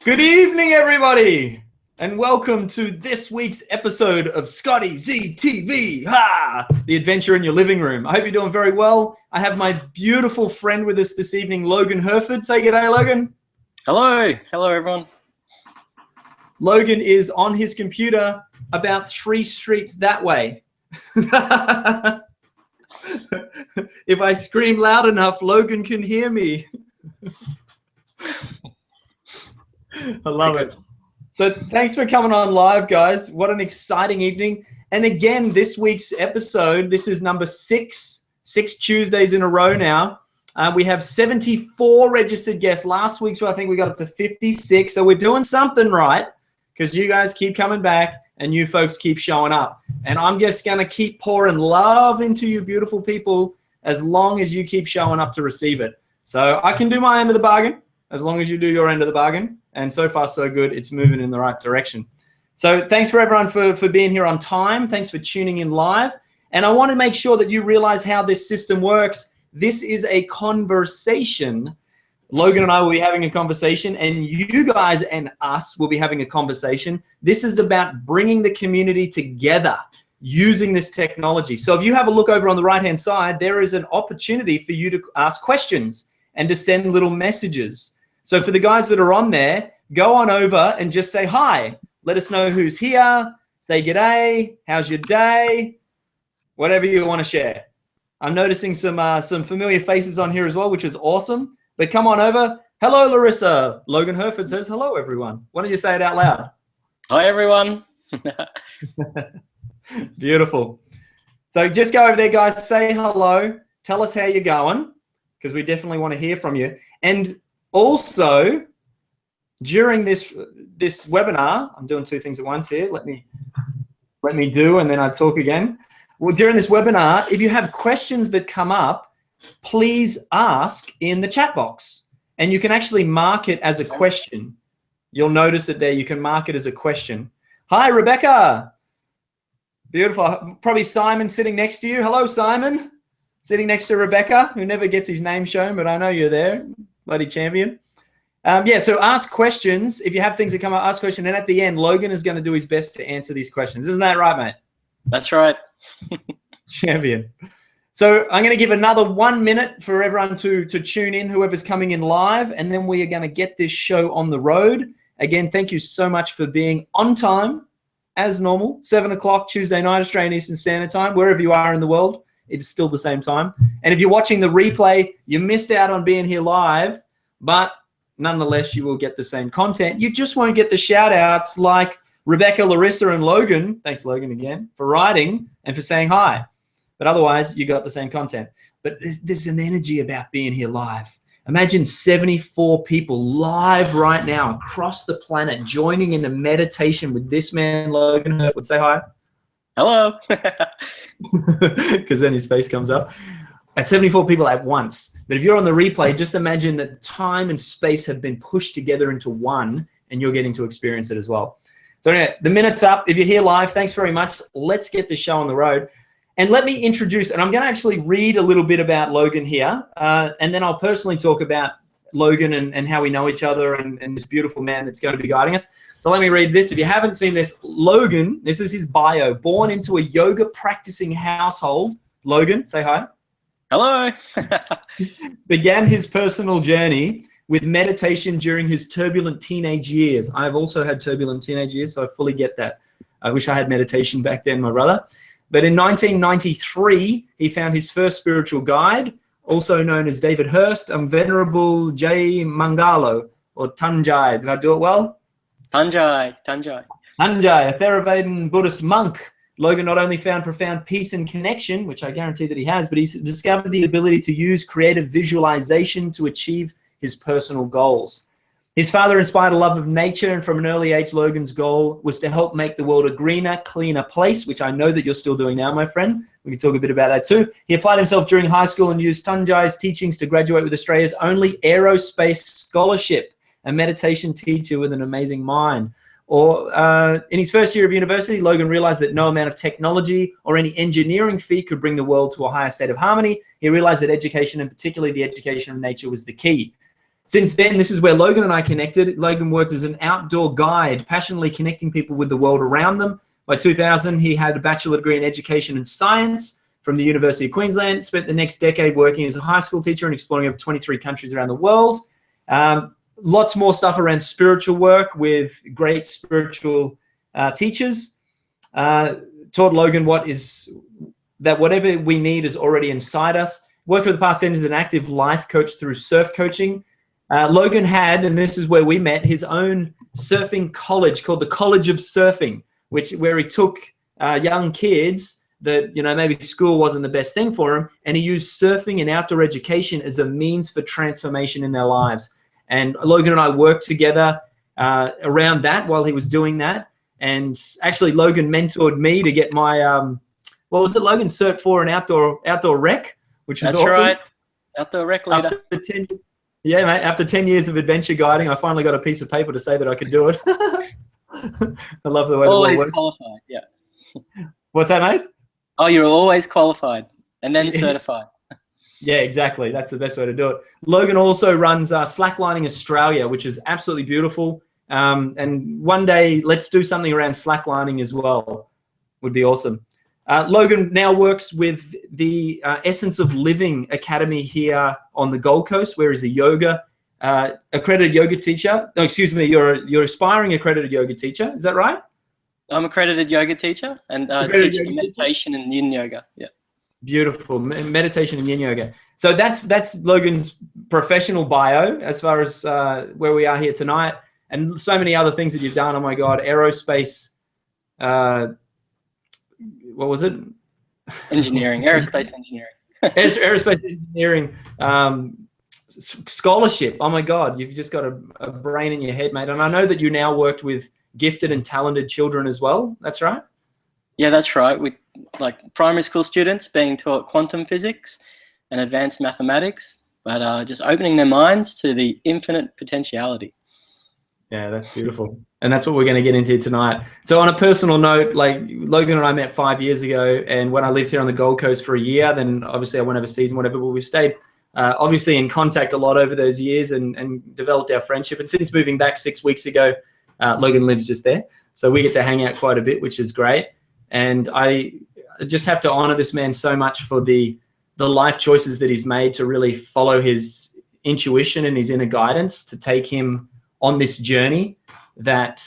Good evening, everybody, and welcome to this week's episode of Scotty ZTV, the adventure in your living room. I hope you're doing very well. I have my beautiful friend with us this evening, Logan Hurford. Say g'day, Logan. Hello. Hello, everyone. Logan is on his computer about 3 streets that way. If I scream loud enough, Logan can hear me. I love it. So thanks for coming on live, guys. What an exciting evening. And again, this week's episode, this is number 6 Tuesdays in a row now. We have 74 registered guests. Last week's, I think we got up to 56. So we're doing something right because you guys keep coming back and you folks keep showing up. And I'm just going to keep pouring love into you beautiful people as long as you keep showing up to receive it. So I can do my end of the bargain as long as you do your end of the bargain. And so far, so good. It's moving in the right direction. So thanks for everyone for being here on time. Thanks for tuning in live. And I want to make sure that you realize how this system works. This is a conversation. Logan and I will be having a conversation, and you guys and us will be having a conversation. This is about bringing the community together using this technology. So if you have a look over on the right-hand side, there is an opportunity for you to ask questions and to send little messages. So for the guys that are on there, go on over and just say hi. Let us know who's here. Say g'day. How's your day? Whatever you want to share. I'm noticing some familiar faces on here as well, which is awesome. But come on over. Hello, Larissa. Logan Hurford says hello, everyone. Why don't you say it out loud? Hi, everyone. Beautiful. So just go over there, guys. Say hello. Tell us how you're going, because we definitely want to hear from you. And also, during this webinar, I'm doing 2 things at once here. Let me do, and then I talk again. Well, during this webinar, if you have questions that come up, please ask in the chat box, and you can actually mark it as a question. You'll notice it there. You can mark it as a question. Hi, Rebecca. Beautiful. Probably Simon sitting next to you. Hello, Simon. Sitting next to Rebecca, who never gets his name shown, but I know you're there. Bloody champion. Yeah, so ask questions. If you have things that come up, ask questions. And at the end, Logan is going to do his best to answer these questions. Isn't that right, mate? That's right. Champion. So I'm going to give another 1 minute for everyone to tune in, whoever's coming in live, and then we are going to get this show on the road. Again, thank you so much for being on time, as normal, 7 o'clock Tuesday night, Australian Eastern Standard Time, wherever you are in the world. It's still the same time. And if you're watching the replay, you missed out on being here live, but nonetheless, you will get the same content. You just won't get the shout outs like Rebecca, Larissa, and Logan. Thanks, Logan, again, for writing and for saying hi. But otherwise, you got the same content. But there's an energy about being here live. Imagine 74 people live right now across the planet joining in a meditation with this man, Logan Hurford. Say hi. Hello. Because then his face comes up. At 74 people at once. But if you're on the replay, just imagine that time and space have been pushed together into one, and you're getting to experience it as well. So anyway, the minute's up. If you're here live, thanks very much. Let's get the show on the road. And let me introduce, and I'm going to actually read a little bit about Logan here, and then I'll personally talk about Logan and how we know each other and this beautiful man that's going to be guiding us. So let me read this. If you haven't seen this, Logan, this is his bio. Born into a yoga practicing household. Logan, say hi. Hello. Began his personal journey with meditation during his turbulent teenage years. I've also had turbulent teenage years, so I fully get that. I wish I had meditation back then, my brother. But in 1993, he found his first spiritual guide, also known as David Hurst, Venerable Jai Mangalo, or Tanjai. Did I do it well? Tanjai. Tanjai, a Theravada Buddhist monk. Logan not only found profound peace and connection, which I guarantee that he has, but he's discovered the ability to use creative visualization to achieve his personal goals. His father inspired a love of nature, and from an early age, Logan's goal was to help make the world a greener, cleaner place, which I know that you're still doing now, my friend. We can talk a bit about that too. He applied himself during high school and used Tanjai's teachings to graduate with Australia's only aerospace scholarship, a meditation teacher with an amazing mind. In his first year of university, Logan realized that no amount of technology or any engineering feat could bring the world to a higher state of harmony. He realized that education, and particularly the education of nature, was the key. Since then, this is where Logan and I connected. Logan worked as an outdoor guide, passionately connecting people with the world around them. By 2000, he had a bachelor degree in education and science from the University of Queensland, spent the next decade working as a high school teacher and exploring over 23 countries around the world. Lots more stuff around spiritual work with great spiritual teachers. Taught Logan that whatever we need is already inside us. Worked for the past 10 years as an active life coach through surf coaching. Logan had, and this is where we met, his own surfing college called the College of Surfing, where he took young kids that, maybe school wasn't the best thing for him, and he used surfing and outdoor education as a means for transformation in their lives. And Logan and I worked together around that while he was doing that. And actually, Logan mentored me to get my, what was it, Logan? Cert 4 in outdoor rec, which is awesome. That's right. Outdoor rec leader. Yeah, mate. After 10 years of adventure guiding, I finally got a piece of paper to say that I could do it. I love the way always the world works. Qualified, yeah. What's that, mate? Oh, you're always qualified and then certified. Yeah, exactly. That's the best way to do it. Logan also runs Slacklining Australia, which is absolutely beautiful. And one day, let's do something around slacklining as well. Would be awesome. Logan now works with the Essence of Living Academy here on the Gold Coast, where he's a yoga accredited yoga teacher. No, excuse me, you're aspiring accredited yoga teacher. Is that right? I'm accredited yoga teacher and teach the meditation and yin yoga. Yeah. Beautiful. Meditation and yin yoga. So that's Logan's professional bio as far as where we are here tonight, and so many other things that you've done. Oh my God, aerospace. What was it? Engineering, aerospace engineering. Aerospace engineering scholarship. Oh my God, you've just got a brain in your head, mate. And I know that you now worked with gifted and talented children as well. That's right? Yeah, that's right. With primary school students being taught quantum physics and advanced mathematics, but just opening their minds to the infinite potentiality. Yeah, that's beautiful. And that's what we're going to get into tonight. So on a personal note, Logan and I met 5 years ago, and when I lived here on the Gold Coast for a year, then obviously I went overseas and whatever, but we've stayed obviously in contact a lot over those years and developed our friendship. And since moving back 6 weeks ago, Logan lives just there. So we get to hang out quite a bit, which is great. And I just have to honor this man so much for the life choices that he's made to really follow his intuition and his inner guidance to take him on this journey that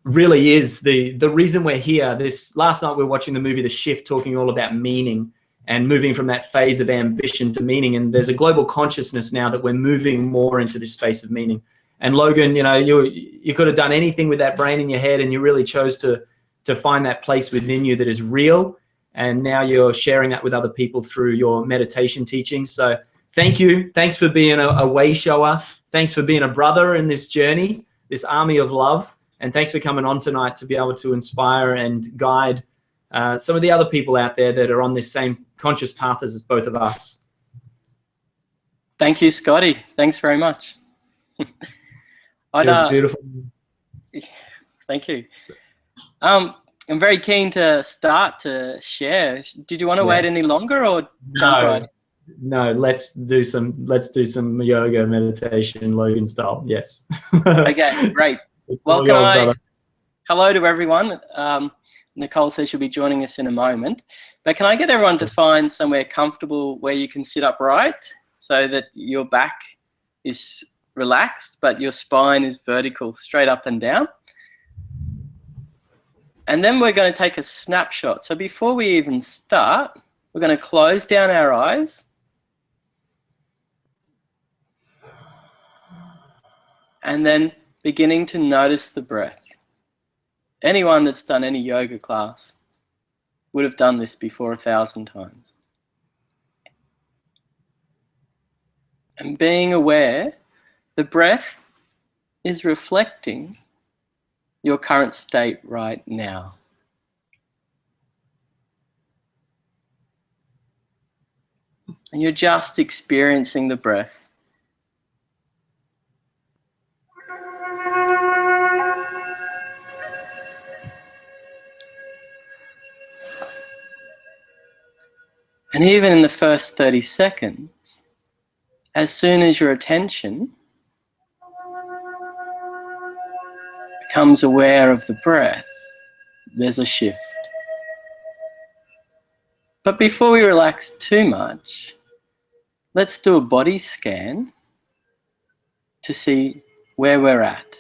really is the reason we're here. Last night we were watching the movie The Shift, talking all about meaning and moving from that phase of ambition to meaning. And there's a global consciousness now that we're moving more into this space of meaning. And Logan, you could have done anything with that brain in your head, and you really chose to find that place within you that is real. And now you're sharing that with other people through your meditation teachings. So thank you. Thanks for being a way shower. Thanks for being a brother in this journey, this army of love. And thanks for coming on tonight to be able to inspire and guide some of the other people out there that are on this same conscious path as both of us. Thank you, Scotty. Thanks very much. Beautiful. Thank you. I'm very keen to start to share. Did you want to wait any longer or jump right? No, let's do some yoga meditation, Logan style. Yes. Okay, great. Well, hello to everyone. Nicole says she'll be joining us in a moment. But can I get everyone to find somewhere comfortable where you can sit upright so that your back is relaxed, but your spine is vertical, straight up and down? And then we're going to take a snapshot. So before we even start, we're going to close down our eyes. And then beginning to notice the breath. Anyone that's done any yoga class would have done this before 1,000 times. And being aware, the breath is reflecting your current state right now. And you're just experiencing the breath. And even in the first 30 seconds, as soon as your attention becomes aware of the breath, there's a shift. But before we relax too much, let's do a body scan to see where we're at.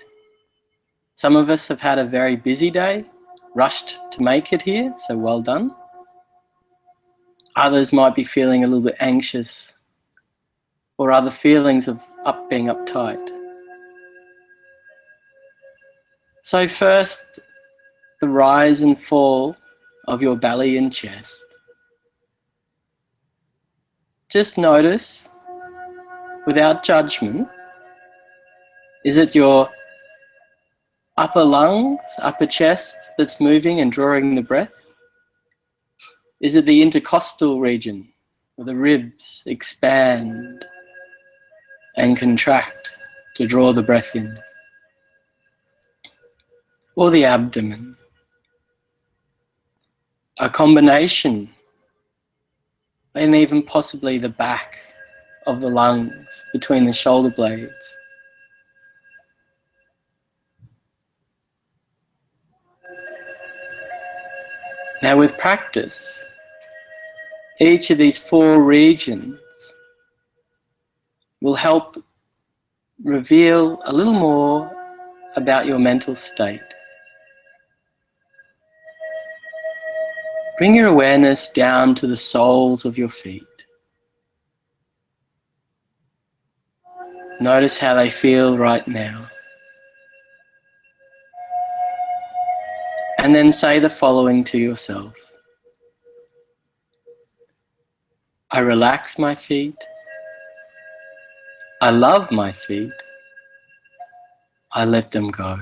Some of us have had a very busy day, rushed to make it here, so well done. Others might be feeling a little bit anxious or other feelings of being uptight. So first, the rise and fall of your belly and chest. Just notice, without judgment, is it your upper lungs, upper chest that's moving and drawing the breath? Is it the intercostal region where the ribs expand and contract to draw the breath in? Or the abdomen? A combination, and even possibly the back of the lungs between the shoulder blades. Now with practice, each of these 4 regions will help reveal a little more about your mental state. Bring your awareness down to the soles of your feet. Notice how they feel right now. And then say the following to yourself. I relax my feet. I love my feet. I let them go.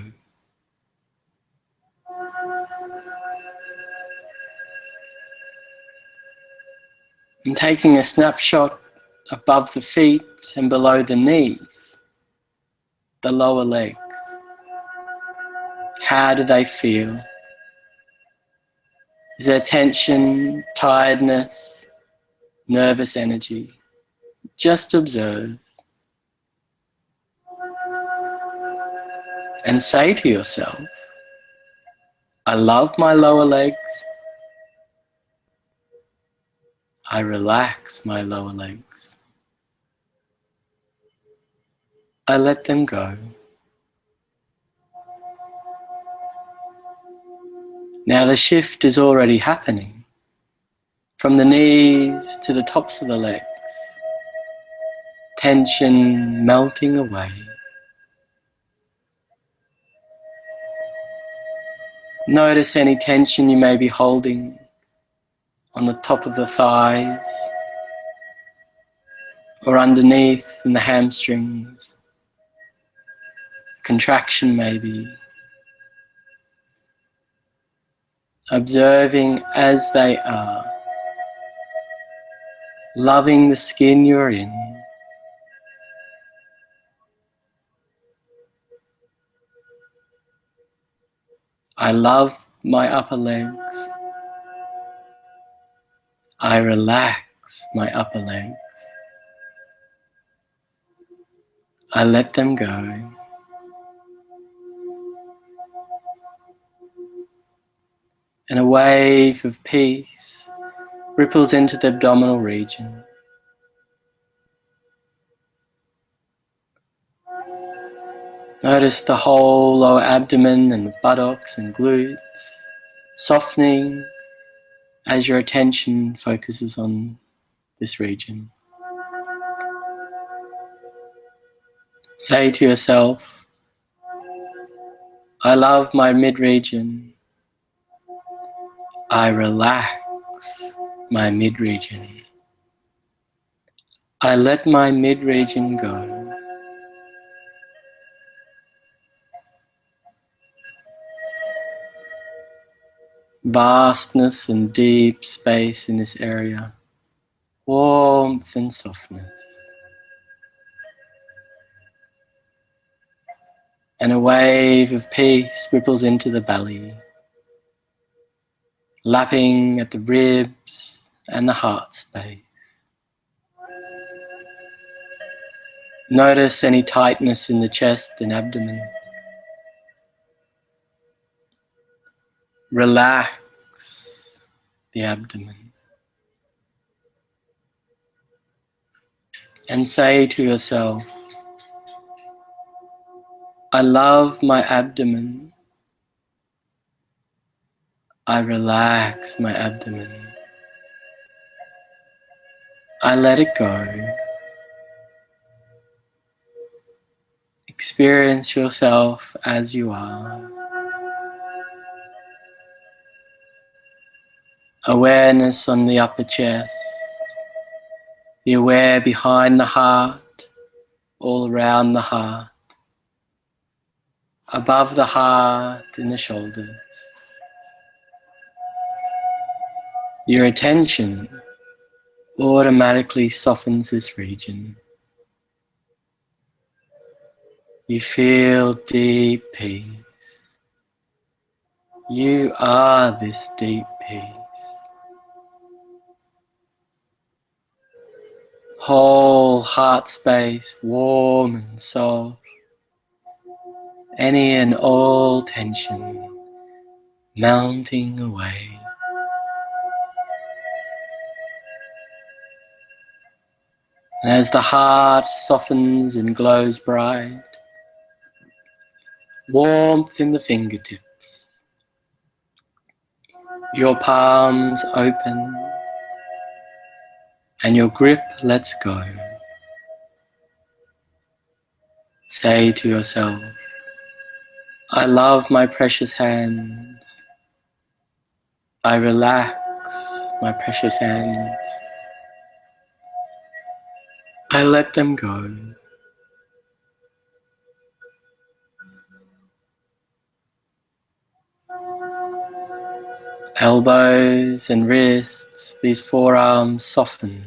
And taking a snapshot above the feet and below the knees, the lower legs. How do they feel? Is there tension, tiredness, nervous energy? Just observe. And say to yourself, I love my lower legs. I relax my lower legs. I let them go. Now the shift is already happening from the knees to the tops of the legs. Tension melting away. Notice any tension you may be holding on the top of the thighs or underneath in the hamstrings. Contraction maybe. Observing as they are. Loving the skin you're in. I love my upper legs. I relax my upper legs. I let them go. And a wave of peace ripples into the abdominal region. Notice the whole lower abdomen and the buttocks and glutes softening as your attention focuses on this region. Say to yourself, I love my mid-region. I relax my mid-region. I let my mid-region go. Vastness and deep space in this area. Warmth and softness. And a wave of peace ripples into the belly, lapping at the ribs and the heart space. Notice any tightness in the chest and abdomen. Relax the abdomen. And say to yourself, I love my abdomen. I relax my abdomen. I let it go. Experience yourself as you are. Awareness on the upper chest. Be aware behind the heart, all around the heart, above the heart in the shoulders. Your attention automatically softens this region. You feel deep peace. You are this deep peace. Whole heart space, warm and soft. Any and all tension melting away. And as the heart softens and glows bright, warmth in the fingertips, your palms open, and your grip lets go. Say to yourself, I love my precious hands. I relax my precious hands. I let them go. Elbows and wrists, these forearms soften.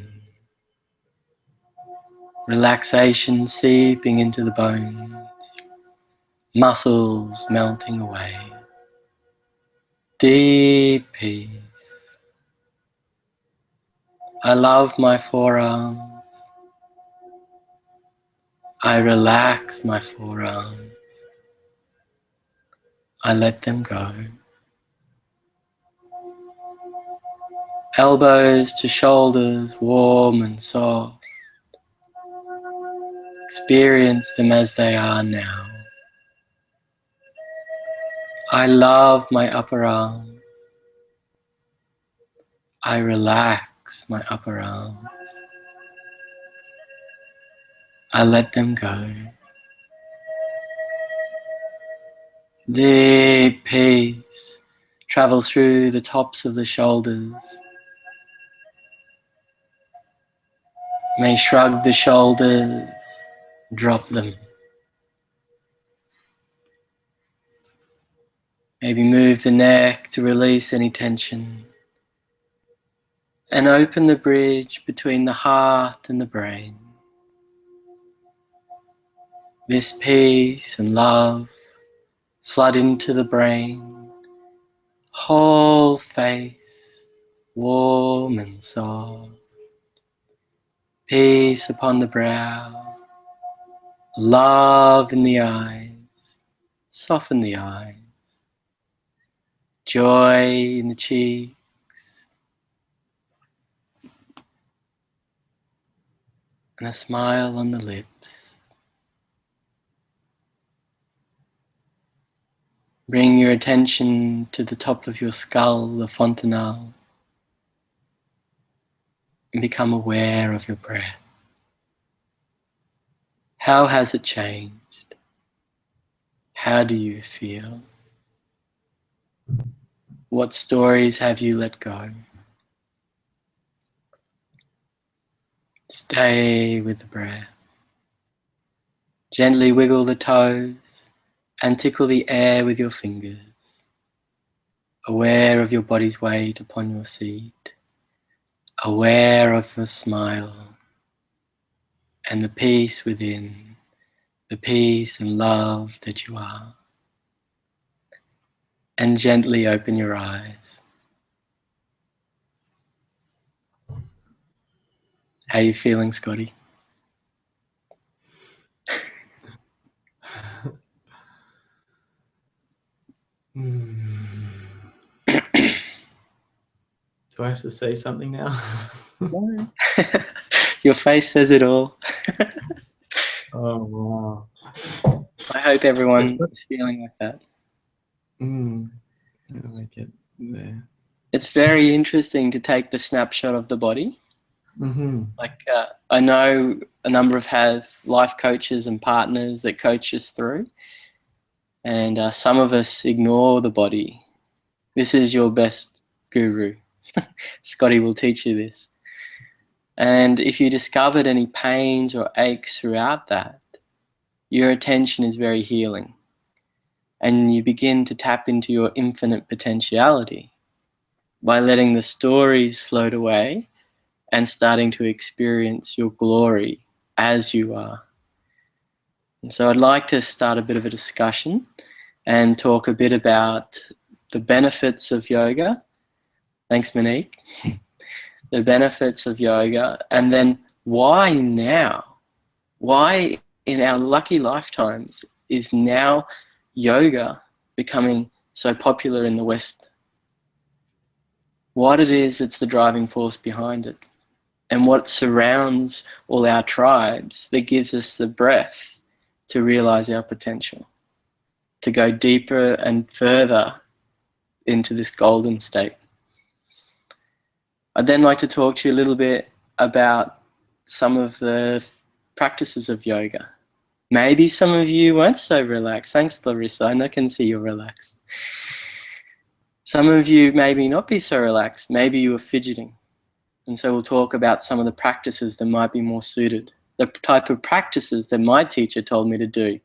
Relaxation seeping into the bones. Muscles melting away. Deep peace. I love my forearms. I relax my forearms. I let them go. Elbows to shoulders, warm and soft. Experience them as they are now. I love my upper arms. I relax my upper arms. I let them go. Deep peace travels through the tops of the shoulders. May shrug the shoulders, drop them. Maybe move the neck to release any tension. And open the bridge between the heart and the brain. This peace and love flood into the brain, whole face, warm and soft. Peace upon the brow, love in the eyes, soften the eyes, joy in the cheeks, and a smile on the lips. Bring your attention to the top of your skull, the fontanelle, and become aware of your breath. How has it changed? How do you feel? What stories have you let go? Stay with the breath. Gently wiggle the toes and tickle the air with your fingers, aware of your body's weight upon your seat, aware of a smile and the peace within, the peace and love that you are. And gently open your eyes. How are you feeling, Scotty? Do I have to say something now? No. Your face says it all. Oh, wow. I hope everyone is feeling like that. I get there. It's very interesting to take the snapshot of the body. Like I know a number of have life coaches and partners that coach us through, and some of us ignore the body. This is your best guru. Scotty will teach you this. And if you discovered any pains or aches throughout that, your attention is very healing. And you begin to tap into your infinite potentiality by letting the stories float away and starting to experience your glory as you are. And so I'd like to start a bit of a discussion and talk a bit about the benefits of yoga. Thanks, Monique. The benefits of yoga, and then why now? Why in our lucky lifetimes is now yoga becoming so popular in the West? What it is that's the driving force behind it, and what surrounds all our tribes that gives us the breath to realize our potential, to go deeper and further into this golden state. I'd then like to talk to you a little bit about some of the practices of yoga. Maybe some of you weren't so relaxed. Thanks, Larissa. I can see you're relaxed. Some of you maybe not be so relaxed. Maybe you were fidgeting. And so we'll talk about some of the practices that might be more suited. The type of practices that my teacher told me to do.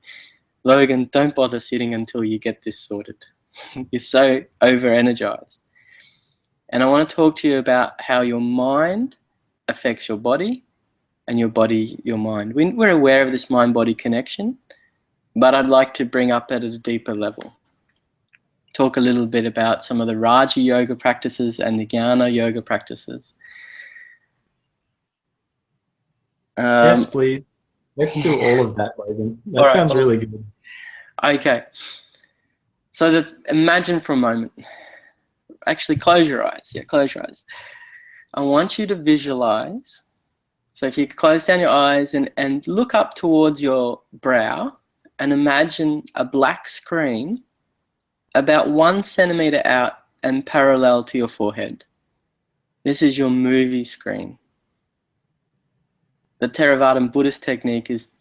Logan, don't bother sitting until you get this sorted. You're so over-energized. And I want to talk to you about how your mind affects your body and your body, your mind. We're aware of this mind-body connection, but I'd like to bring up at a deeper level. Talk a little bit about some of the Raja yoga practices and the Jnana yoga practices. Yes, please. Let's do all of that, Logan. That sounds really good. Okay. So imagine for a moment. Actually, close your eyes. Yeah, close your eyes. I want you to visualize. So if you close down your eyes and look up towards your brow and imagine a black screen about 1 centimeter out and parallel to your forehead. This is your movie screen. The Theravada Buddhist technique is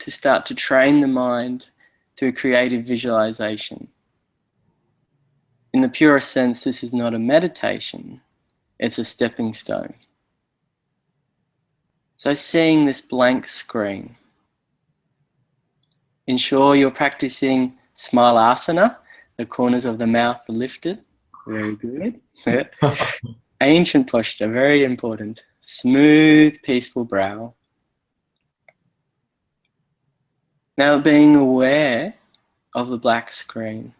to start to train the mind through creative visualization. In the purest sense, this is not a meditation, it's a stepping stone. So seeing this blank screen, ensure you're practicing Smilasana, the corners of the mouth are lifted, very good. Ancient posture, very important. Smooth, peaceful brow. Now being aware of the black screen,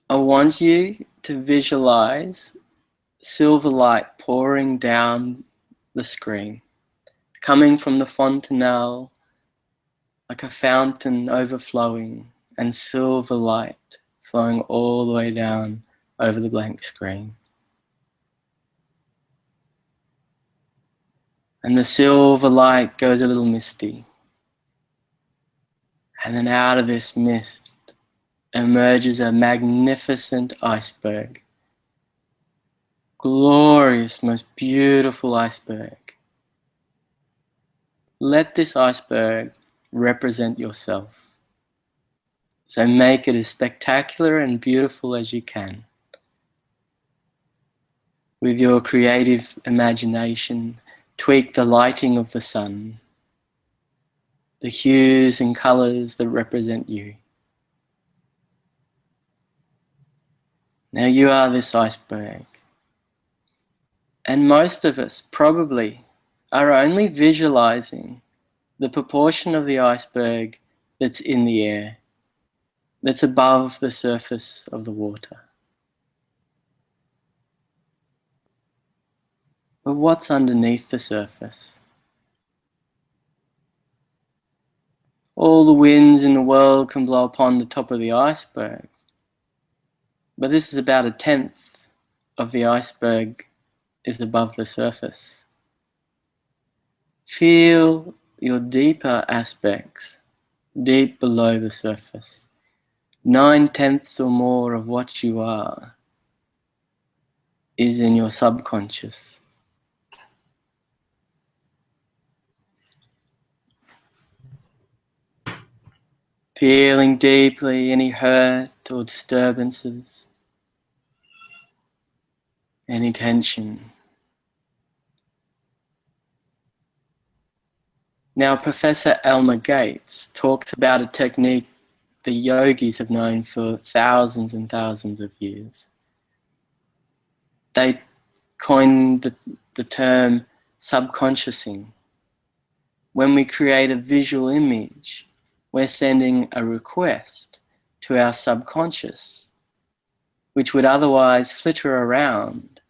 I want you to visualize silver light pouring down the screen, coming from the fontanelle like a fountain overflowing, and silver light flowing all the way down over the blank screen. And the silver light goes a little misty. And then out of this mist emerges a magnificent iceberg. Glorious, most beautiful iceberg. Let this iceberg represent yourself. So make it as spectacular and beautiful as you can. With your creative imagination, tweak the lighting of the sun, the hues and colors that represent you. Now you are this iceberg. And most of us probably are only visualizing the proportion of the iceberg that's in the air, that's above the surface of the water. But what's underneath the surface? All the winds in the world can blow upon the top of the iceberg, but this is about 1/10 of the iceberg is above the surface. Feel your deeper aspects deep below the surface. 9/10 or more of what you are is in your subconscious. Feeling deeply any hurt or disturbances, any tension. Now, Professor Elmer Gates talks about a technique the yogis have known for thousands and thousands of years. They coined the term subconsciousing. When we create a visual image, we're sending a request to our subconscious, which would otherwise flitter around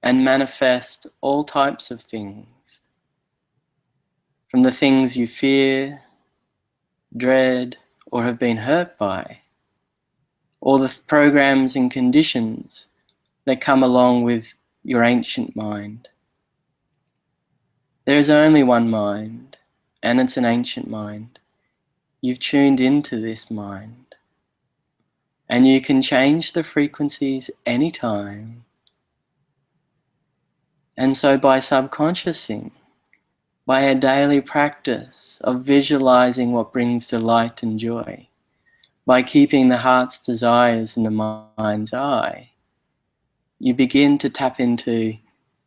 and manifest all types of things, from the things you fear, dread, or have been hurt by, or the programs and conditions that come along with your ancient mind. There is only one mind, and it's an ancient mind. You've tuned into this mind, and you can change the frequencies anytime. And so by subconsciousing, by a daily practice of visualizing what brings delight and joy, by keeping the heart's desires in the mind's eye, you begin to tap into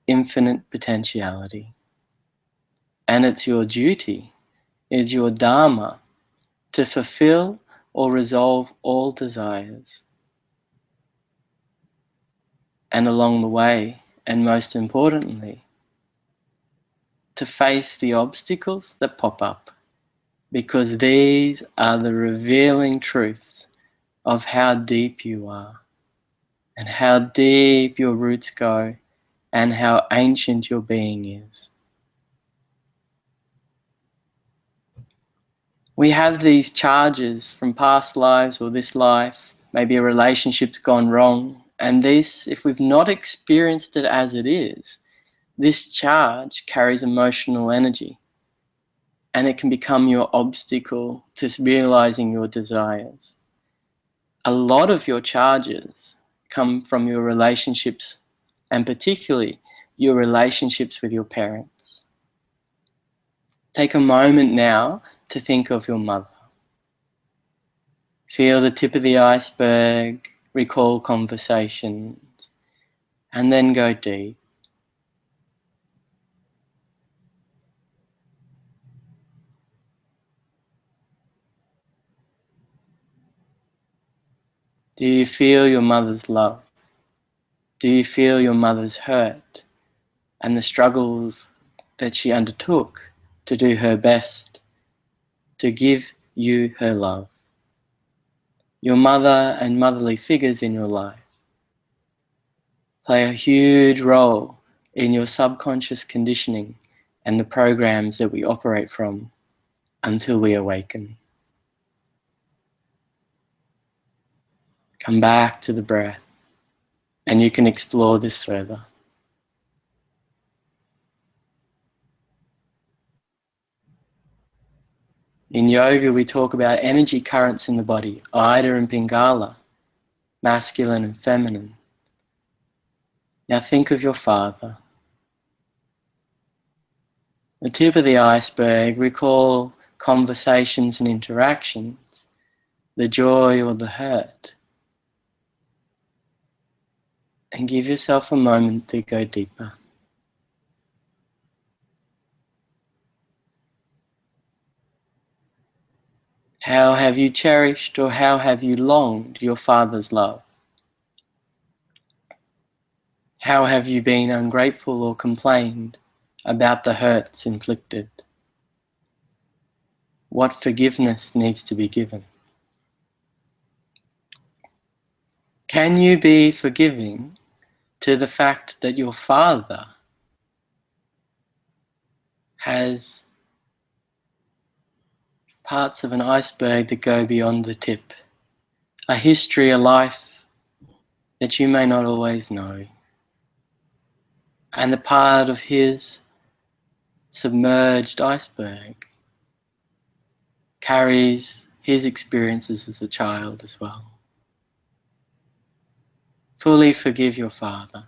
infinite potentiality. And it's your duty, it's your dharma, to fulfill or resolve all desires. And along the way, and most importantly, to face the obstacles that pop up, because these are the revealing truths of how deep you are, and how deep your roots go, and how ancient your being is. We have these charges from past lives or this life, maybe a relationship's gone wrong, and this, if we've not experienced it as it is, this charge carries emotional energy, and it can become your obstacle to realizing your desires. A lot of your charges come from your relationships, and particularly your relationships with your parents. Take a moment now to think of your mother. Feel the tip of the iceberg, recall conversations, and then go deep. Do you feel your mother's love? Do you feel your mother's hurt and the struggles that she undertook to do her best to give you her love? Your mother and motherly figures in your life play a huge role in your subconscious conditioning and the programs that we operate from until we awaken. Come back to the breath, and you can explore this further. In yoga, we talk about energy currents in the body, Ida and Pingala, masculine and feminine. Now think of your father. The tip of the iceberg, recall conversations and interactions, the joy or the hurt, and give yourself a moment to go deeper. How have you cherished or how have you longed your father's love? How have you been ungrateful or complained about the hurts inflicted? What forgiveness needs to be given? Can you be forgiving to the fact that your father has parts of an iceberg that go beyond the tip? A history, a life that you may not always know, and the part of his submerged iceberg carries his experiences as a child as well. Fully forgive your father.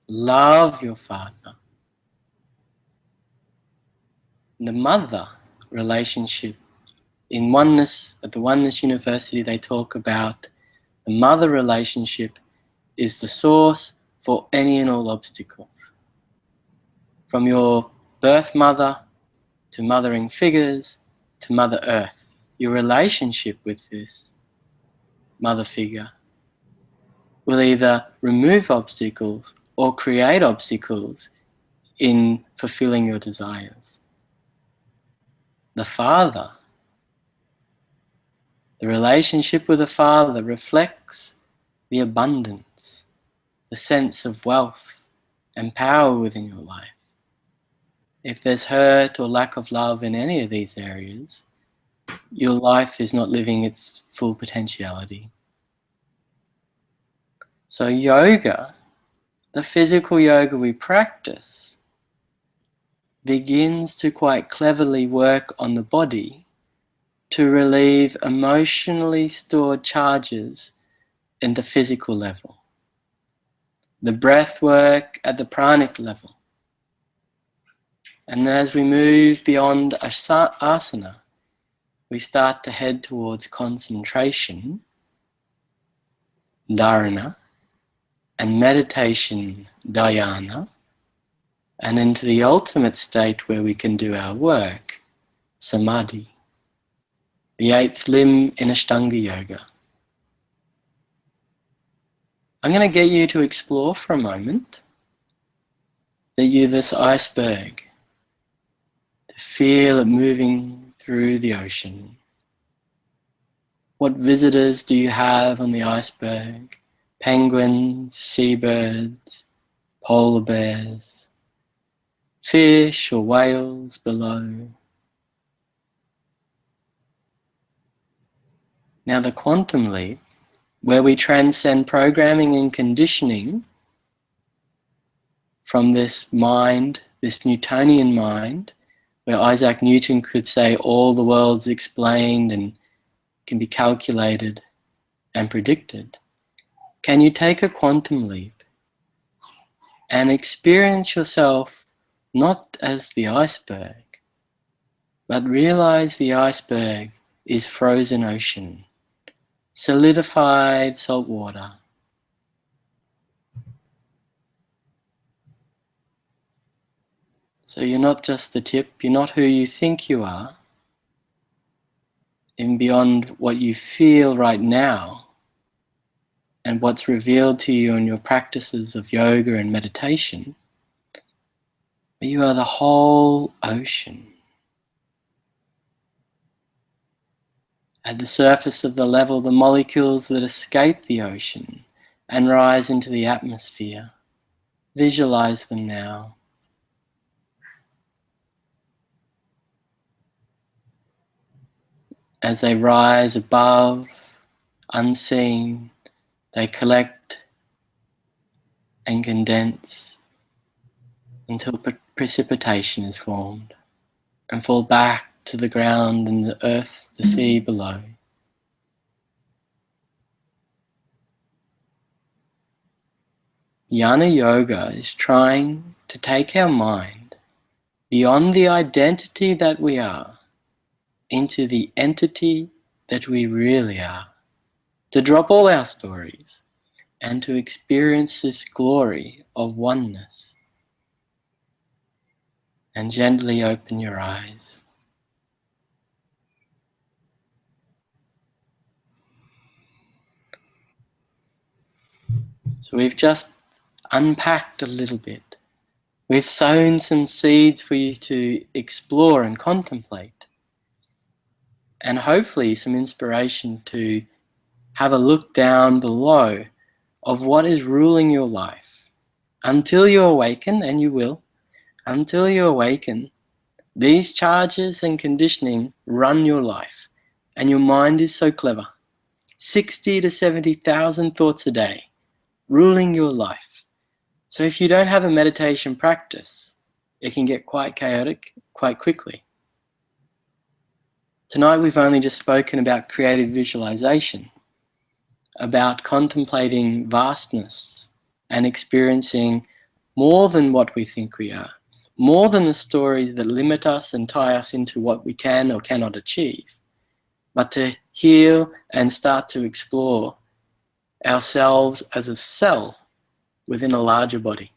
Love your father. The mother relationship, in Oneness, at the Oneness University, they talk about the mother relationship is the source for any and all obstacles. From your birth mother to mothering figures to Mother Earth, your relationship with this mother figure will either remove obstacles or create obstacles in fulfilling your desires. The father, the relationship with the father reflects the abundance, the sense of wealth and power within your life. If there's hurt or lack of love in any of these areas, your life is not living its full potentiality. So yoga, the physical yoga we practice, begins to quite cleverly work on the body to relieve emotionally stored charges in the physical level. The breath work at the pranic level. And as we move beyond asana, we start to head towards concentration, dharana, and meditation, dhyana, and into the ultimate state where we can do our work, samadhi, the eighth limb in Ashtanga Yoga. I'm going to get you to explore for a moment that you're this iceberg, to feel it moving through the ocean. What visitors do you have on the iceberg? Penguins, seabirds, polar bears, fish or whales below. Now the quantum leap, where we transcend programming and conditioning from this mind, this Newtonian mind, where Isaac Newton could say all the world's explained and can be calculated and predicted. Can you take a quantum leap and experience yourself not as the iceberg, but realize the iceberg is frozen ocean, solidified salt water. So you're not just the tip, you're not who you think you are, and beyond what you feel right now and what's revealed to you in your practices of yoga and meditation, but you are the whole ocean. At the surface of the level, the molecules that escape the ocean and rise into the atmosphere. Visualize them now. As they rise above, unseen, they collect and condense until precipitation is formed and fall back to the ground and the earth, the sea below. Jnana Yoga is trying to take our mind beyond the identity that we are into the entity that we really are, to drop all our stories and to experience this glory of oneness. And gently open your eyes. So we've just unpacked a little bit. We've sown some seeds for you to explore and contemplate. And hopefully some inspiration to have a look down below of what is ruling your life. Until you awaken, and you will, until you awaken, these charges and conditioning run your life. And your mind is so clever. 60 to 70,000 thoughts a day. ruling your life. So if you don't have a meditation practice, it can get quite chaotic quite quickly. Tonight we've only just spoken about creative visualization, about contemplating vastness and experiencing more than what we think we are, more than the stories that limit us and tie us into what we can or cannot achieve, but to heal and start to explore ourselves as a cell within a larger body.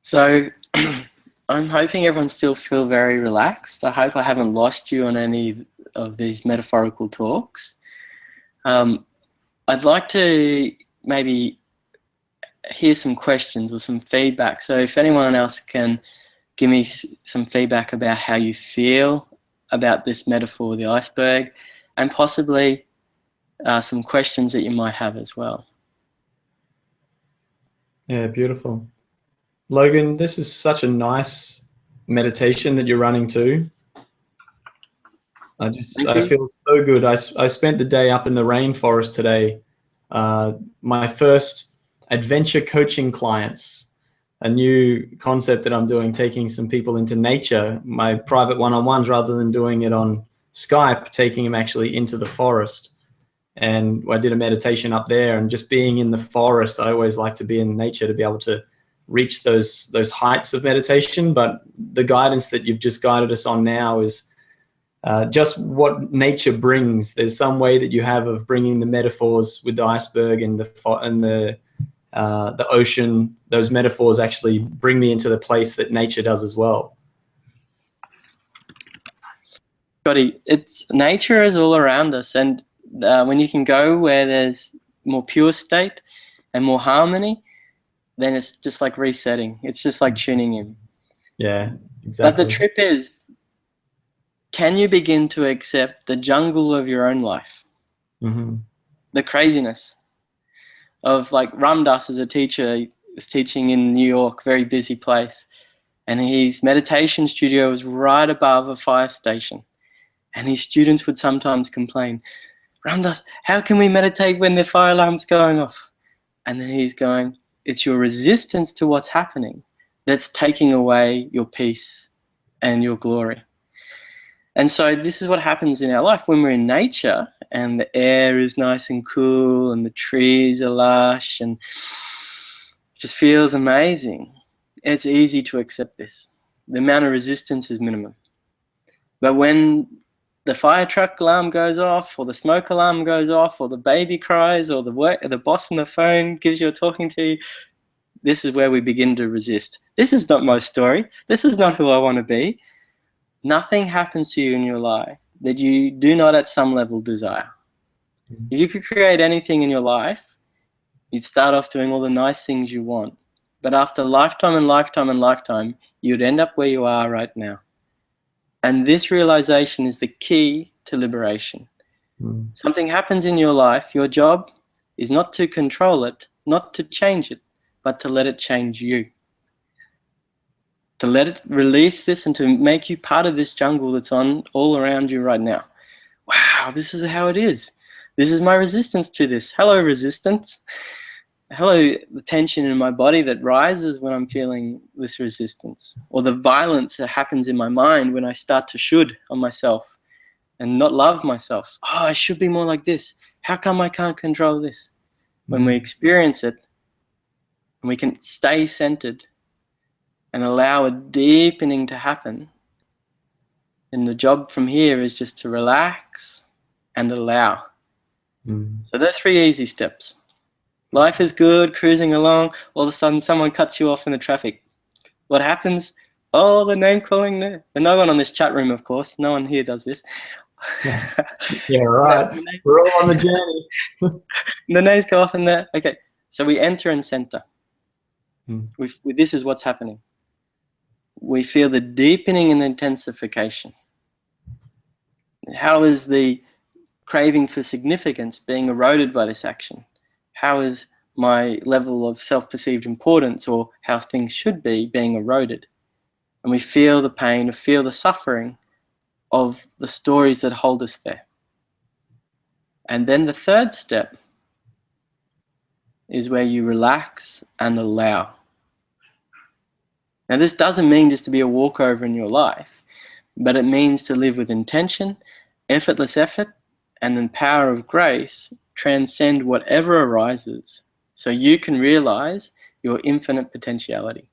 So I'm hoping everyone still feel very relaxed. I hope I haven't lost you on any of these metaphorical talks. I'd like to maybe hear some questions or some feedback. So if anyone else can give me some feedback about how you feel about this metaphor of the iceberg, and possibly some questions that you might have as well. Yeah, beautiful. Logan, this is such a nice meditation that you're running too. I feel so good. I spent the day up in the rainforest today. My first adventure coaching clients, a new concept that I'm doing, taking some people into nature, my private one-on-ones, rather than doing it on Skype, taking them actually into the forest. And I did a meditation up there, and just being in the forest, I always like to be in nature to be able to reach those heights of meditation. But the guidance that you've just guided us on now is just what nature brings. There's some way that you have of bringing the metaphors with the iceberg and the ocean. Those metaphors actually bring me into the place that nature does as well. Scotty, nature is all around us, and when you can go where there's more pure state and more harmony, then it's just like resetting. It's just like tuning in. Yeah, exactly. But the trip is, can you begin to accept the jungle of your own life? Mm-hmm. The craziness of, like, Ramdas as a teacher, he was teaching in New York, very busy place, and his meditation studio was right above a fire station, and his students would sometimes complain, Ramdas, how can we meditate when the fire alarm's going off? And then he's going, it's your resistance to what's happening that's taking away your peace and your glory. And so this is what happens in our life when we're in nature and the air is nice and cool and the trees are lush and it just feels amazing. It's easy to accept this. The amount of resistance is minimum. But when the fire truck alarm goes off, or the smoke alarm goes off, or the baby cries, or the boss on the phone gives you a talking to, this is where we begin to resist. This is not my story. This is not who I want to be. Nothing happens to you in your life that you do not at some level desire. If you could create anything in your life, you'd start off doing all the nice things you want. But after lifetime and lifetime and lifetime, you'd end up where you are right now. And this realization is the key to liberation. Something happens in your life, your job is not to control it, not to change it, but to let it change you. To let it release this and to make you part of this jungle that's on all around you right now. Wow, this is how it is. This is my resistance to this. Hello, resistance. Hello, the tension in my body that rises when I'm feeling this resistance, or the violence that happens in my mind when I start to should on myself and not love myself. Oh, I should be more like this. How come I can't control this? When we experience it, and we can stay centered and allow a deepening to happen, and the job from here is just to relax and allow. So they're 3 easy steps. Life is good, cruising along, all of a sudden someone cuts you off in the traffic. What happens? Oh, the name calling. No one on this chat room, of course. No one here does this. Yeah, right. We're all on the journey. The names go off in there. Okay, so we enter and center. This is what's happening. We feel the deepening and intensification. How is the craving for significance being eroded by this action? How is my level of self-perceived importance, or how things should be, being eroded? And we feel the pain, feel the suffering of the stories that hold us there. And then the third step is where you relax and allow. Now, this doesn't mean just to be a walkover in your life, but it means to live with intention, effortless effort, and the power of grace transcend whatever arises so you can realize your infinite potentiality.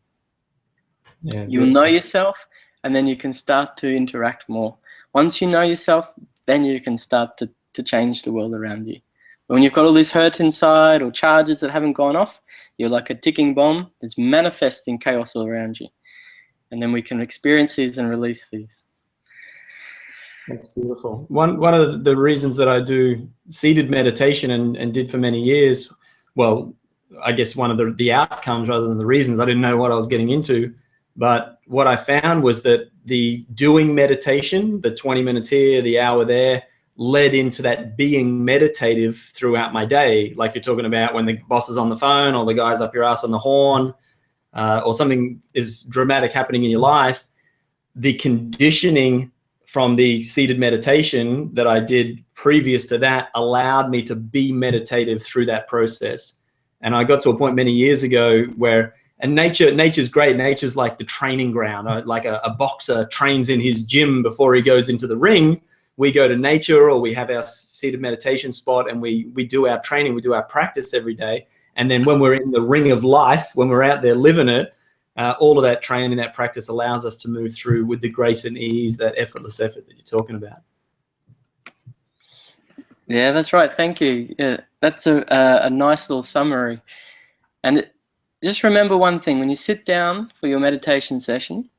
Yeah, You'll know yourself, and then you can start to interact more. Once you know yourself, then you can start to change the world around you. When you've got all this hurt inside or charges that haven't gone off, you're like a ticking bomb that's manifesting chaos all around you. And then we can experience these and release these. That's beautiful. One of the reasons that I do seated meditation and did for many years, well, I guess one of the outcomes rather than the reasons, I didn't know what I was getting into, but what I found was that the doing meditation, the 20 minutes here, the hour there, led into that being meditative throughout my day. Like you're talking about when the boss is on the phone or the guy's up your ass on the horn, or something is dramatic happening in your life, the conditioning from the seated meditation that I did previous to that allowed me to be meditative through that process. And I got to a point many years ago where, and nature's great. Nature's like the training ground. Like a boxer trains in his gym before he goes into the ring. We go to nature, or we have our seated meditation spot, and we do our training, we do our practice every day. And then when we're in the ring of life, when we're out there living it, all of that training, that practice allows us to move through with the grace and ease, that effortless effort that you're talking about. Yeah, that's right. Thank you. Yeah, that's a nice little summary. And just remember one thing: when you sit down for your meditation session,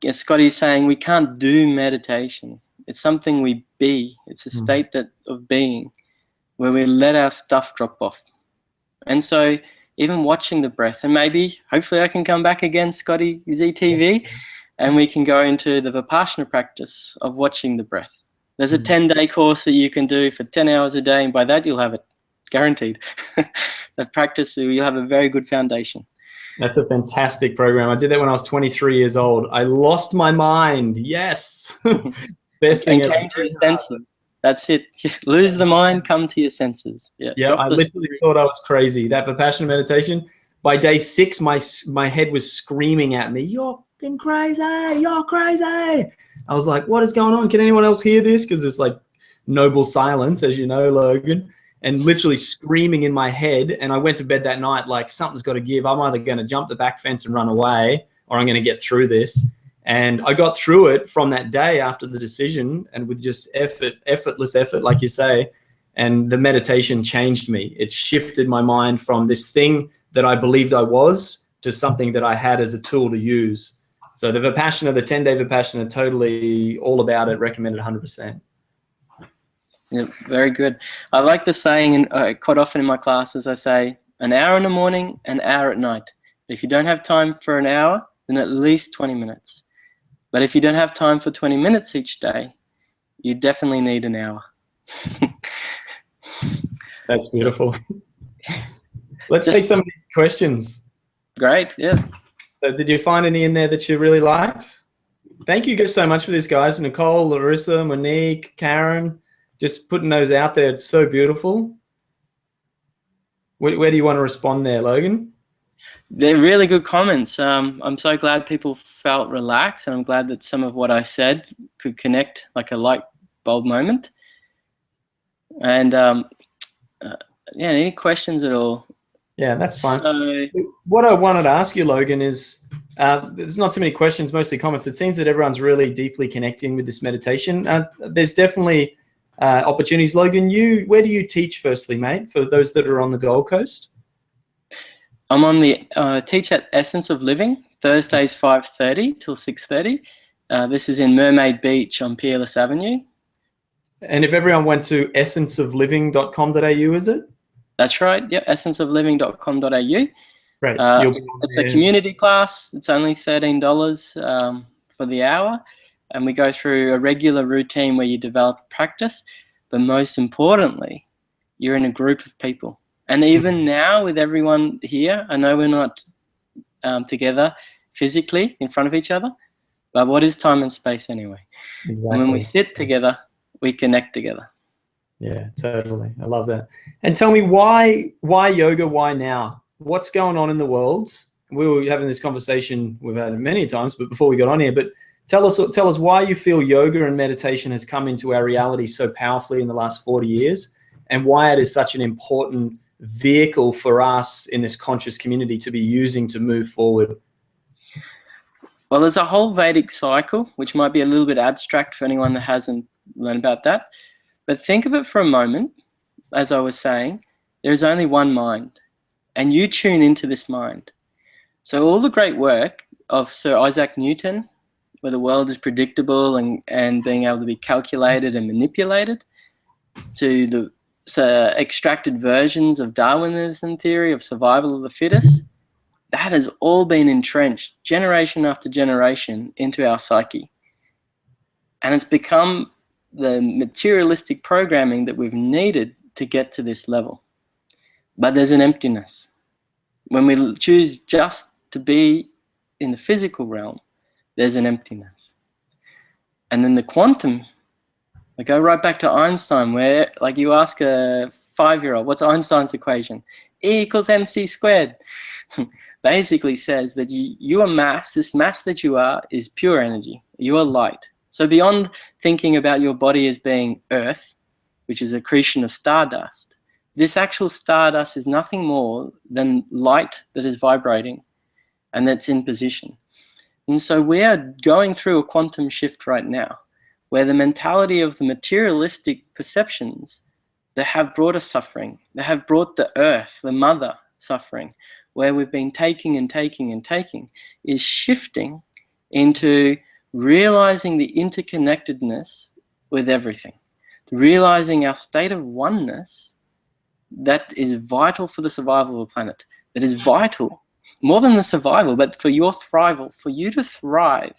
as Scotty's saying, we can't do meditation. It's something we be. It's a state of being where we let our stuff drop off. And so even watching the breath, and maybe, hopefully I can come back again, Scotty, ZTV, and we can go into the Vipassana practice of watching the breath. There's a 10-day course that you can do for 10 hours a day, and by that you'll have it, guaranteed. That practice, you'll have a very good foundation. That's a fantastic program. I did that when I was 23 years old. I lost my mind. Yes. Best thing ever. Came to your senses. That's it. Lose the mind, come to your senses. Yeah, I literally thought I was crazy. That Vipassana meditation, by day 6, my head was screaming at me, "You're fucking crazy, you're crazy." I was like, what is going on? Can anyone else hear this? Because it's like noble silence, as you know, Logan, and literally screaming in my head. And I went to bed that night like, something's got to give. I'm either going to jump the back fence and run away, or I'm going to get through this. And I got through it from that day after the decision, and with just effortless effort, like you say. And the meditation changed me. It shifted my mind from this thing that I believed I was to something that I had as a tool to use. So the Vipassana, the 10-day Vipassana, totally all about it, recommended 100%. Yeah, very good. I like the saying, and quite often in my classes, I say, an hour in the morning, an hour at night. If you don't have time for an hour, then at least 20 minutes. But if you don't have time for 20 minutes each day, you definitely need an hour. That's beautiful. Let's take some of these questions. Great, yeah. So did you find any in there that you really liked? Thank you so much for this, guys. Nicole, Larissa, Monique, Karen, just putting those out there. It's so beautiful. Where do you want to respond there, Logan? They're really good comments. I'm so glad people felt relaxed, and I'm glad that some of what I said could connect like a light bulb moment. And yeah, any questions at all? Yeah, that's fine. So, what I wanted to ask you, Logan, is there's not so many questions, mostly comments. It seems that everyone's really deeply connecting with this meditation. There's definitely opportunities. Logan, where do you teach firstly, mate, for those that are on the Gold Coast? I'm on the teach at Essence of Living, Thursdays 5:30 till 6:30. This is in Mermaid Beach on Peerless Avenue. And if everyone went to essenceofliving.com.au, is it? That's right. Yep, essenceofliving.com.au. Right. It's a community class. It's only $13 for the hour, and we go through a regular routine where you develop practice. But most importantly, you're in a group of people. And even now with everyone here, I know we're not together physically in front of each other, but what is time and space anyway? Exactly. And when we sit together, we connect together. Yeah, totally. I love that. And tell me why yoga? Why now? What's going on in the world? We were having this conversation, we've had it many times, but before we got on here, but tell us why you feel yoga and meditation has come into our reality so powerfully in the last 40 years, and why it is such an important vehicle for us in this conscious community to be using to move forward. Well, there's a whole Vedic cycle, which might be a little bit abstract for anyone that hasn't learned about that. But think of it for a moment. As I was saying, there's only one mind, and you tune into this mind. So all the great work of Sir Isaac Newton, where the world is predictable and being able to be calculated and manipulated, to the extracted versions of Darwinism theory of survival of the fittest, that has all been entrenched generation after generation into our psyche. And it's become the materialistic programming that we've needed to get to this level. But there's an emptiness. When we choose just to be in the physical realm, there's an emptiness. And then the quantum, I go right back to Einstein, where like you ask a 5-year-old, what's Einstein's equation? E equals mc squared. Basically says that you are mass. This mass that you are is pure energy. You are light. So beyond thinking about your body as being earth, which is accretion of stardust, this actual stardust is nothing more than light that is vibrating and that's in position. And so we are going through a quantum shift right now, where the mentality of the materialistic perceptions that have brought us suffering, that have brought the earth, the mother, suffering, where we've been taking and taking and taking, is shifting into realizing the interconnectedness with everything, realizing our state of oneness that is vital for the survival of the planet, that is vital, more than the survival, but for your thrival. For you to thrive,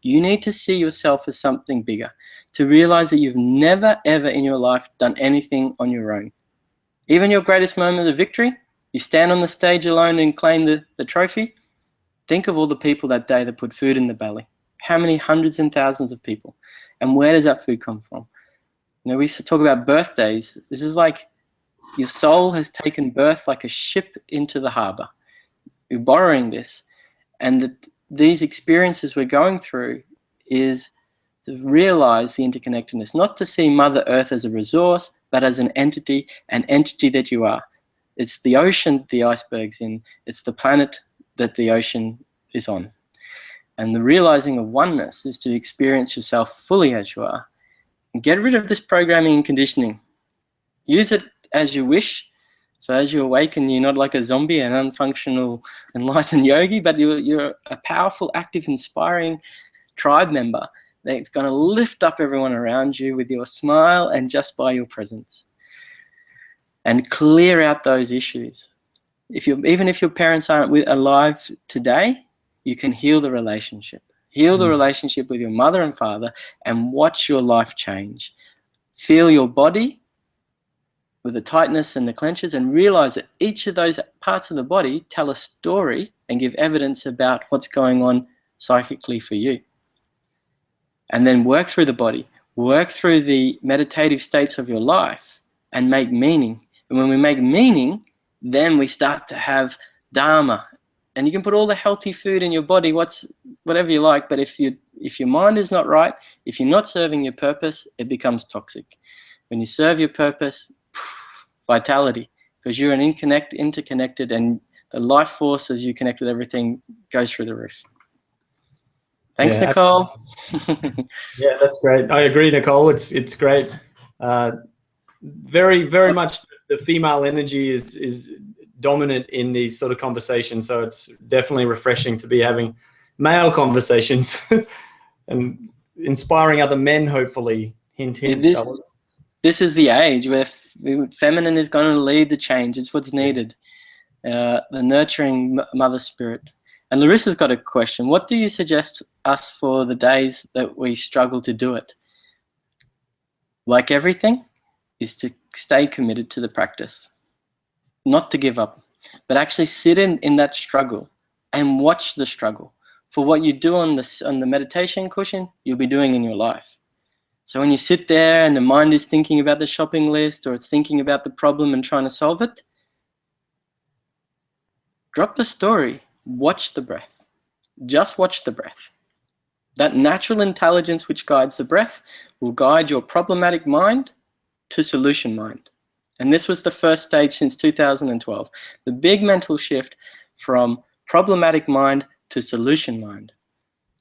you need to see yourself as something bigger, to realize that you've never, ever in your life done anything on your own. Even your greatest moment of victory, you stand on the stage alone and claim the trophy. Think of all the people that day that put food in the belly. How many hundreds and thousands of people? And where does that food come from? You know, we used to talk about birthdays. This is like your soul has taken birth like a ship into the harbor. You're borrowing this. And these experiences we're going through is to realize the interconnectedness, not to see Mother Earth as a resource, but as an entity that you are. It's the ocean the iceberg's in. It's the planet that the ocean is on. And the realizing of oneness is to experience yourself fully as you are. And get rid of this programming and conditioning. Use it as you wish. So as you awaken, you're not like a zombie, an unfunctional, enlightened yogi, but you're a powerful, active, inspiring tribe member that's going to lift up everyone around you with your smile and just by your presence. And clear out those issues. Even if your parents aren't alive today, you can heal the relationship. Heal the relationship with your mother and father and watch your life change. Feel your body with the tightness and the clenches and realize that each of those parts of the body tell a story and give evidence about what's going on psychically for you. And then work through the body, work through the meditative states of your life and make meaning. And when we make meaning, then we start to have dharma. And you can put all the healthy food in your body, whatever you like, but if your mind is not right, if you're not serving your purpose, it becomes toxic. When you serve your purpose, vitality, because you're an interconnected, and the life force as you connect with everything goes through the roof. Thanks, yeah, Nicole. Yeah, that's great. I agree, Nicole. It's great. Very, very much the female energy is dominant in these sort of conversations. So it's definitely refreshing to be having male conversations and inspiring other men, hopefully. Hint, hint, fellas. This is the age where feminine is going to lead the change. It's what's needed. The nurturing mother spirit. And Larissa's got a question. What do you suggest us for the days that we struggle to do it? Like everything, is to stay committed to the practice. Not to give up, but actually sit in that struggle and watch the struggle. For what you do on the meditation cushion, you'll be doing in your life. So when you sit there and the mind is thinking about the shopping list or it's thinking about the problem and trying to solve it, drop the story, watch the breath. Just watch the breath. That natural intelligence which guides the breath will guide your problematic mind to solution mind. And this was the first stage since 2012. The big mental shift from problematic mind to solution mind.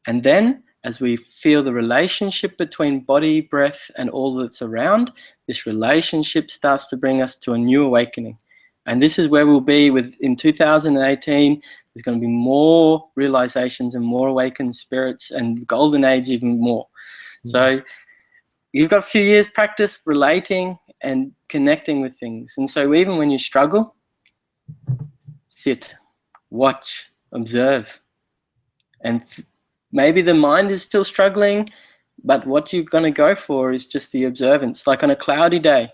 And then, as we feel the relationship between body, breath, and all that's around, this relationship starts to bring us to a new awakening. And this is where we'll be in 2018. There's going to be more realizations and more awakened spirits, and golden age even more. So you've got a few years practice relating and connecting with things. And so even when you struggle, sit, watch, observe. And maybe the mind is still struggling, but what you're going to go for is just the observance. Like on a cloudy day,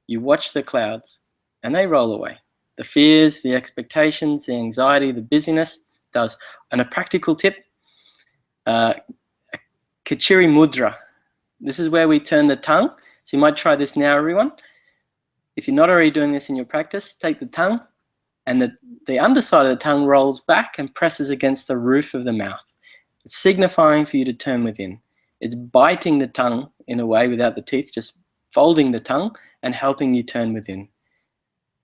you watch the clouds and they roll away. The fears, the expectations, the anxiety, the busyness does. And a practical tip, Kachiri Mudra. This is where we turn the tongue. So you might try this now, everyone. If you're not already doing this in your practice, take the tongue and the underside of the tongue rolls back and presses against the roof of the mouth. It's signifying for you to turn within. It's biting the tongue in a way without the teeth, just folding the tongue and helping you turn within.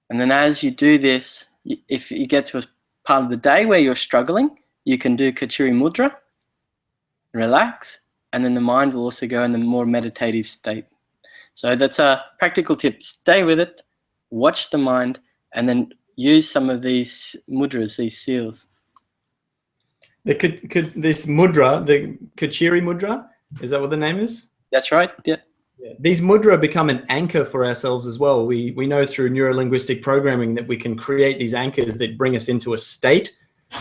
And then as you do this, if you get to a part of the day where you're struggling, you can do Kachiri Mudra, relax, and then the mind will also go in the more meditative state. So that's a practical tip. Stay with it, watch the mind, and then use some of these mudras, these seals. This mudra, the Kachiri Mudra, is that what the name is? That's right, yeah. These mudra become an anchor for ourselves as well. We know through neuro-linguistic programming that we can create these anchors that bring us into a state.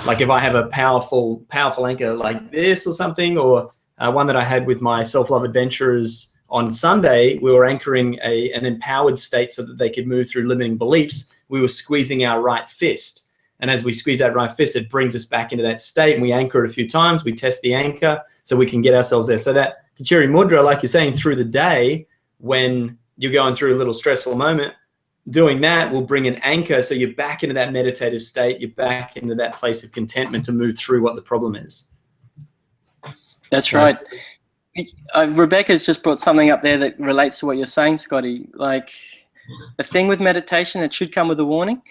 Like if I have a powerful anchor like this or something, or one that I had with my self-love adventurers on Sunday, we were anchoring an empowered state so that they could move through limiting beliefs. We were squeezing our right fist. And as we squeeze that right fist, it brings us back into that state, and we anchor it a few times. We test the anchor so we can get ourselves there. So that Kachiri Mudra, like you're saying, through the day, when you're going through a little stressful moment, doing that will bring an anchor so you're back into that meditative state, you're back into that place of contentment to move through what the problem is. That's right. Rebecca's just brought something up there that relates to what you're saying, Scotty. Like the thing with meditation, it should come with a warning.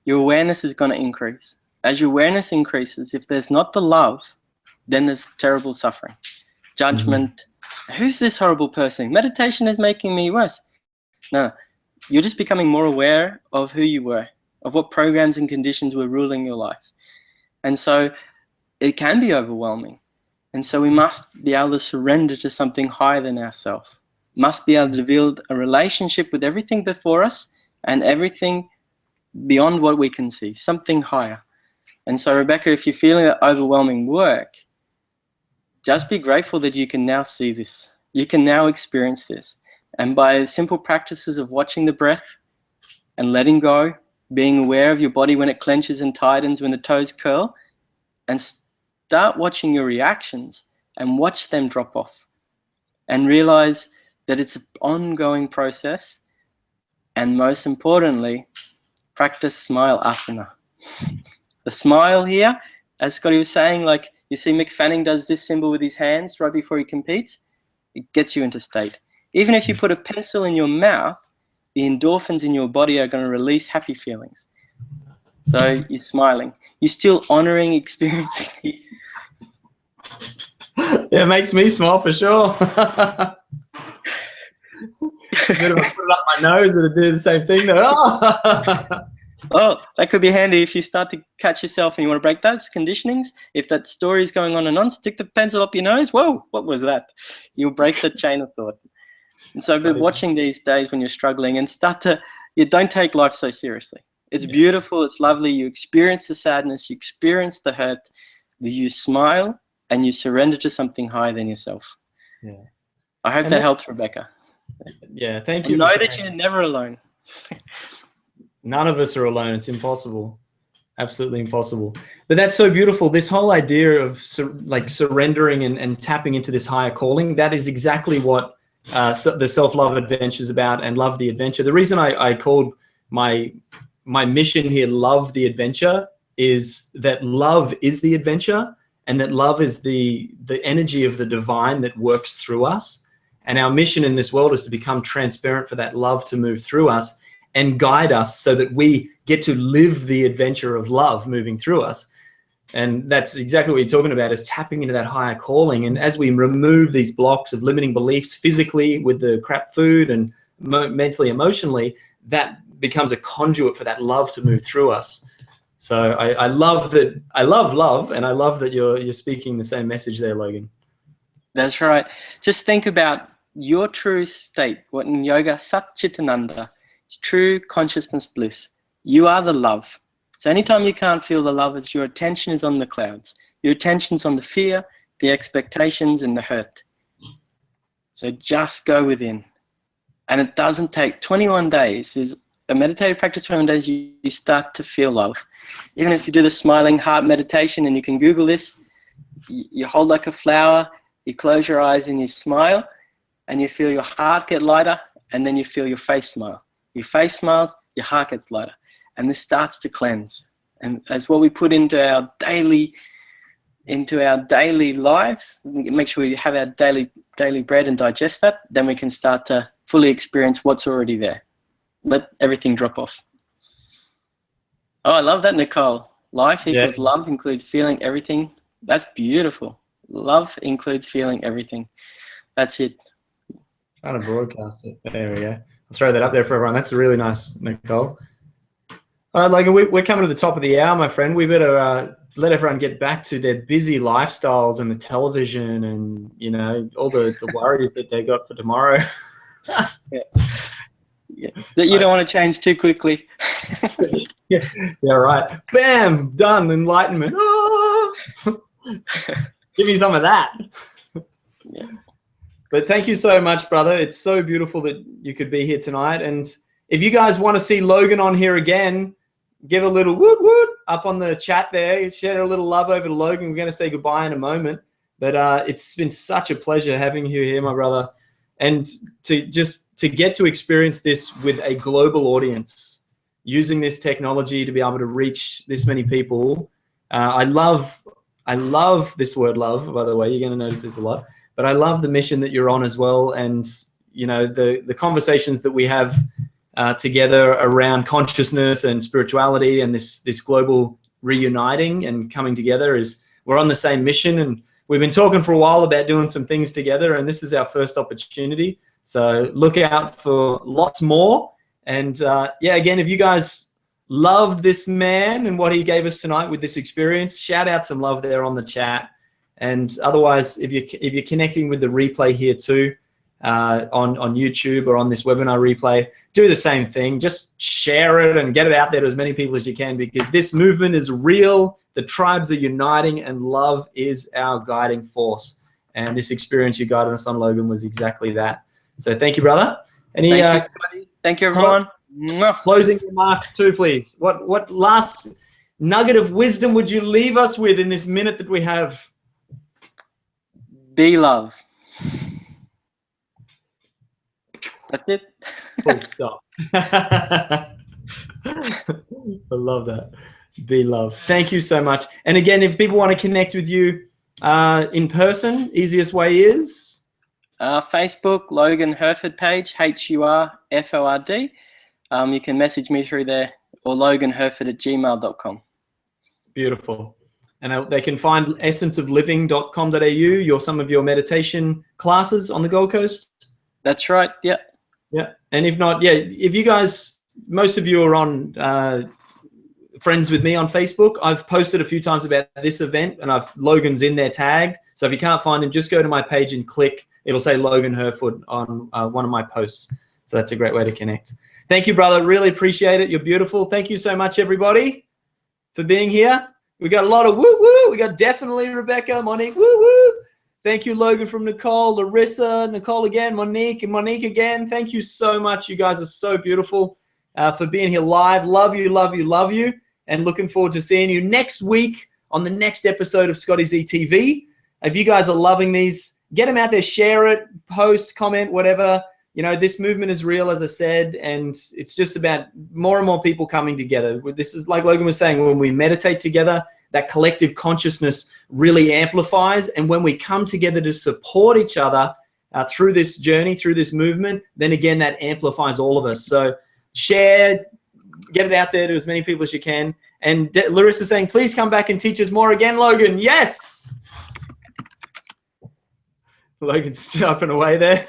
Your awareness is going to increase. As your awareness increases, if there's not the love, then there's terrible suffering, judgment. Who's this horrible person? Meditation is making me worse. No, you're just becoming more aware of who you were, of what programs and conditions were ruling your life. And so it can be overwhelming. And so we must be able to surrender to something higher than ourselves. Must be able to build a relationship with everything before us and everything beyond what we can see, something higher. And so, Rebecca, if you're feeling that overwhelming work, just be grateful that you can now see this. You can now experience this. And by simple practices of watching the breath and letting go, being aware of your body when it clenches and tightens, when the toes curl, and start watching your reactions and watch them drop off. And realize that it's an ongoing process. And most importantly, practice smile asana. The smile here, as Scotty was saying, like you see Mick Fanning does this symbol with his hands right before he competes, it gets you into state. Even if you put a pencil in your mouth, the endorphins in your body are going to release happy feelings. So you're smiling. You're still honoring experiencing. It makes me smile for sure. If I put it up my nose, it'll do the same thing though. Oh, that could be handy if you start to catch yourself and you want to break those conditionings. If that story is going on and on, stick the pencil up your nose. Whoa, what was that? You'll break the chain of thought. And so but watching these days when you're struggling and you don't take life so seriously. It's beautiful, it's lovely. You experience the sadness, you experience the hurt, you smile and you surrender to something higher than yourself. Yeah. I hope that helps, Rebecca. Yeah, thank you. And know that you're never alone. None of us are alone. It's impossible. Absolutely impossible. But that's so beautiful. This whole idea of surrendering and tapping into this higher calling, that is exactly what the self-love adventure is about, and love the adventure. The reason I called my mission here "Love the Adventure" is that love is the adventure, and that love is the energy of the divine that works through us. And our mission in this world is to become transparent for that love to move through us and guide us so that we get to live the adventure of love moving through us. And that's exactly what you're talking about, is tapping into that higher calling. And as we remove these blocks of limiting beliefs physically with the crap food and mentally, emotionally, that becomes a conduit for that love to move through us. So I love that. I love love, and I love that you're speaking the same message there, Logan. That's right. Just think about your true state. What in yoga, Sat Chitananda, is true consciousness bliss. You are the love. So anytime you can't feel the love, it's your attention is on the clouds. Your attention's on the fear, the expectations, and the hurt. So just go within. And it doesn't take 21 days. There's a meditative practice, 21 days, you start to feel love. Even if you do the smiling heart meditation, and you can Google this, you hold like a flower, you close your eyes and you smile, and you feel your heart get lighter, and then you feel your face smile. Your face smiles, your heart gets lighter. And this starts to cleanse. And as what we put into our daily lives, make sure we have our daily bread and digest that, then we can start to fully experience what's already there. Let everything drop off. Oh, I love that, Nicole. Life equals love includes feeling everything. That's beautiful. Love includes feeling everything. That's it. Trying to broadcast it. There we go. I'll throw that up there for everyone. That's really nice, Nicole. All right, Logan, we're coming to the top of the hour, my friend. We better let everyone get back to their busy lifestyles and the television and, you know, all the worries that they got for tomorrow. Yeah. That you don't want to change too quickly. Yeah, right. Bam, done, enlightenment. Oh! Give me some of that. Yeah. But thank you so much, brother. It's so beautiful that you could be here tonight. And if you guys want to see Logan on here again, give a little woot woot up on the chat there. Share a little love over to Logan. We're going to say goodbye in a moment. But it's been such a pleasure having you here, my brother. And to get to experience this with a global audience, using this technology to be able to reach this many people. I love this word love, by the way. You're going to notice this a lot. But I love the mission that you're on as well. And, you know, the conversations that we have together around consciousness and spirituality and this global reuniting and coming together is we're on the same mission. And we've been talking for a while about doing some things together. And this is our first opportunity. So look out for lots more. And yeah, again, if you guys loved this man and what he gave us tonight with this experience, shout out some love there on the chat. And otherwise, if you're connecting with the replay here too, on YouTube or on this webinar replay, do the same thing. Just share it and get it out there to as many people as you can, because this movement is real. The tribes are uniting, and love is our guiding force. And this experience you guided us on, Logan, was exactly that. So thank you, brother. Any, thank you, Scotty. Thank you, everyone. Closing remarks too, please. What last nugget of wisdom would you leave us with in this minute that we have? Be love. That's it. Full stop. I love that. Be love. Thank you so much. And again, if people want to connect with you in person, easiest way is? Facebook, Logan Hurford page, HURFORD. You can message me through there, or loganhurford@gmail.com. Beautiful. And they can find essenceofliving.com.au, some of your meditation classes on the Gold Coast. That's right. Yeah. Yeah. And if not, yeah, if you guys, most of you are on friends with me on Facebook. I've posted a few times about this event, and Logan's in there tagged. So if you can't find him, just go to my page and click. It'll say Logan Hurford on one of my posts. So that's a great way to connect. Thank you, brother. Really appreciate it. You're beautiful. Thank you so much, everybody, for being here. We got a lot of woo-woo. We got definitely Rebecca, Monique, woo-woo. Thank you, Logan, from Nicole, Larissa, Nicole again, Monique, and Monique again. Thank you so much. You guys are so beautiful for being here live. Love you, love you, love you. And looking forward to seeing you next week on the next episode of Scotty Z TV. If you guys are loving these, get them out there, share it, post, comment, whatever. You know, this movement is real, as I said, and it's just about more and more people coming together. This is like Logan was saying, when we meditate together, that collective consciousness really amplifies. And when we come together to support each other through this journey, through this movement, then again, that amplifies all of us. So share, get it out there to as many people as you can. And Larissa is saying, please come back and teach us more again, Logan. Yes. Logan's jumping away there.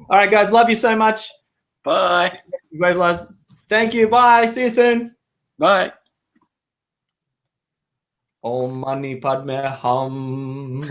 All right, guys. Love you so much. Bye. Great love. Thank you. Bye. See you soon. Bye. Om Mani Padme Hum.